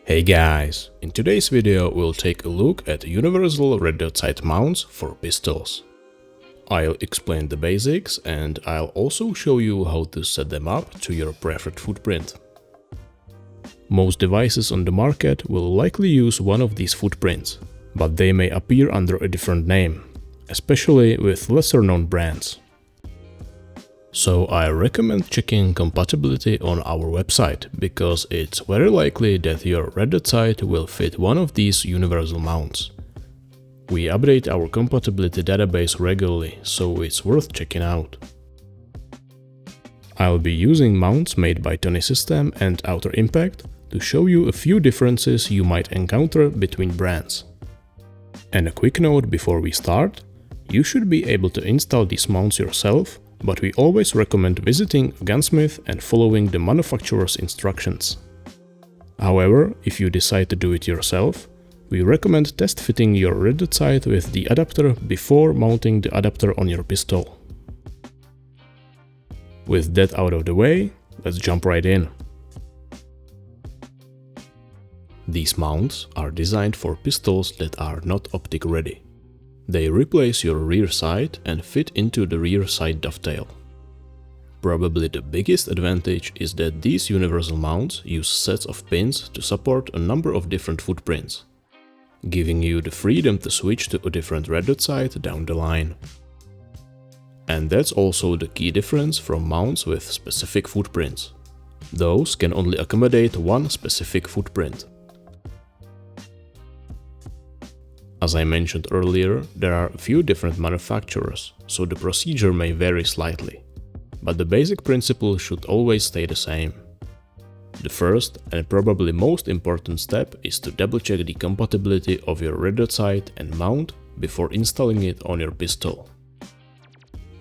Hey guys, in today's video we'll take a look at universal red dot sight mounts for pistols. I'll explain the basics and I'll also show you how to set them up to your preferred footprint. Most devices on the market will likely use one of these footprints, but they may appear under a different name, especially with lesser known brands. So I recommend checking compatibility on our website, because it's very likely that your red dot sight will fit one of these universal mounts. We update our compatibility database regularly, so it's worth checking out. I'll be using mounts made by Tony System and Outer Impact to show you a few differences you might encounter between brands. And a quick note before we start: you should be able to install these mounts yourself, but we always recommend visiting a gunsmith and following the manufacturer's instructions. However, if you decide to do it yourself, we recommend test fitting your red dot sight with the adapter before mounting the adapter on your pistol. With that out of the way, let's jump right in. These mounts are designed for pistols that are not optic ready. They replace your rear sight and fit into the rear sight dovetail. Probably the biggest advantage is that these universal mounts use sets of pins to support a number of different footprints, giving you the freedom to switch to a different red dot sight down the line. And that's also the key difference from mounts with specific footprints. Those can only accommodate one specific footprint. As I mentioned earlier, there are a few different manufacturers, so the procedure may vary slightly, but the basic principle should always stay the same. The first and probably most important step is to double check the compatibility of your red dot sight and mount before installing it on your pistol.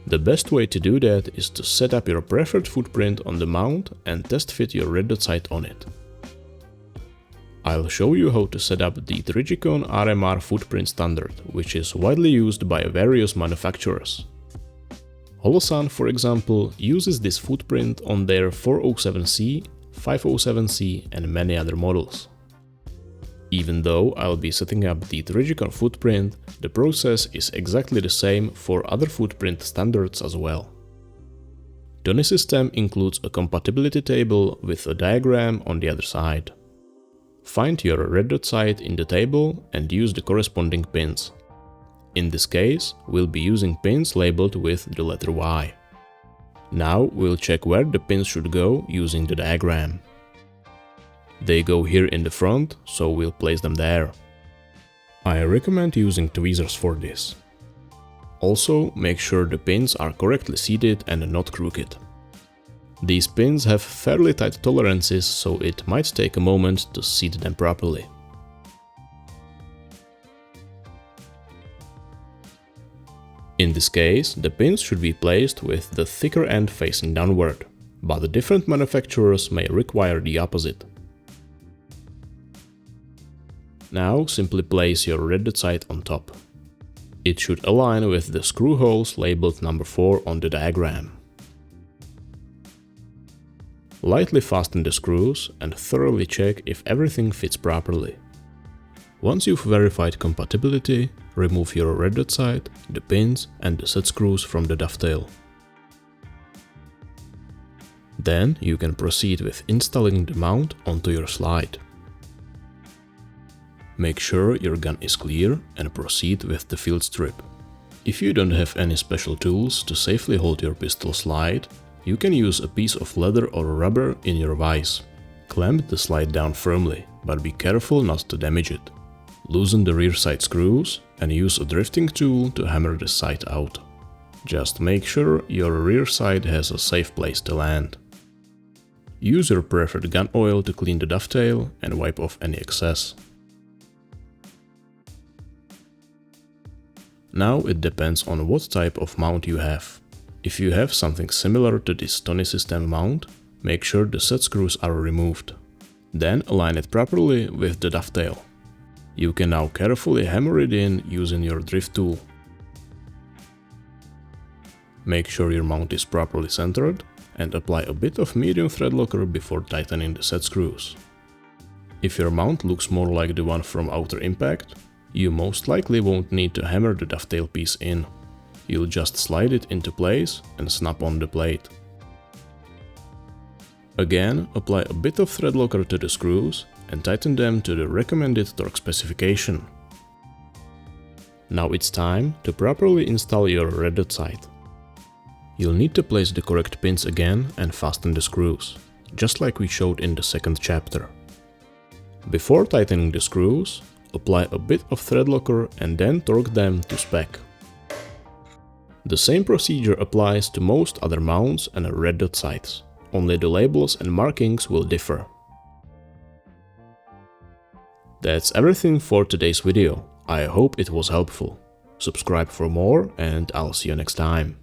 The best way to do that is to set up your preferred footprint on the mount and test fit your red dot sight on it. I'll show you how to set up the Trigicon RMR footprint standard, which is widely used by various manufacturers. Holosun, for example, uses this footprint on their 407C, 507C and many other models. Even though I'll be setting up the Trigicon footprint, the process is exactly the same for other footprint standards as well. Tony System includes a compatibility table with a diagram on the other side. Find your red dot sight in the table and use the corresponding pins. In this case, we'll be using pins labeled with the letter Y. Now we'll check where the pins should go using the diagram. They go here in the front, so we'll place them there. I recommend using tweezers for this. Also, make sure the pins are correctly seated and not crooked. These pins have fairly tight tolerances, so it might take a moment to seat them properly. In this case, the pins should be placed with the thicker end facing downward, but the different manufacturers may require the opposite. Now simply place your red dot sight on top. It should align with the screw holes labeled number 4 on the diagram. Lightly fasten the screws and thoroughly check if everything fits properly. Once you've verified compatibility, remove your red dot sight, the pins and the set screws from the dovetail. Then you can proceed with installing the mount onto your slide. Make sure your gun is clear and proceed with the field strip. If you don't have any special tools to safely hold your pistol slide, you can use a piece of leather or rubber in your vise. Clamp the slide down firmly, but be careful not to damage it. Loosen the rear sight screws and use a drifting tool to hammer the sight out. Just make sure your rear sight has a safe place to land. Use your preferred gun oil to clean the dovetail and wipe off any excess. Now it depends on what type of mount you have. If you have something similar to this Tony System mount, make sure the set screws are removed. Then align it properly with the dovetail. You can now carefully hammer it in using your drift tool. Make sure your mount is properly centered and apply a bit of medium thread locker before tightening the set screws. If your mount looks more like the one from Outer Impact, you most likely won't need to hammer the dovetail piece in. You'll just slide it into place and snap on the plate. Again, apply a bit of thread locker to the screws and tighten them to the recommended torque specification. Now it's time to properly install your red dot sight. You'll need to place the correct pins again and fasten the screws, just like we showed in the second chapter. Before tightening the screws, apply a bit of thread locker and then torque them to spec. The same procedure applies to most other mounts and red dot sights, only the labels and markings will differ. That's everything for today's video. I hope it was helpful. Subscribe for more and I'll see you next time.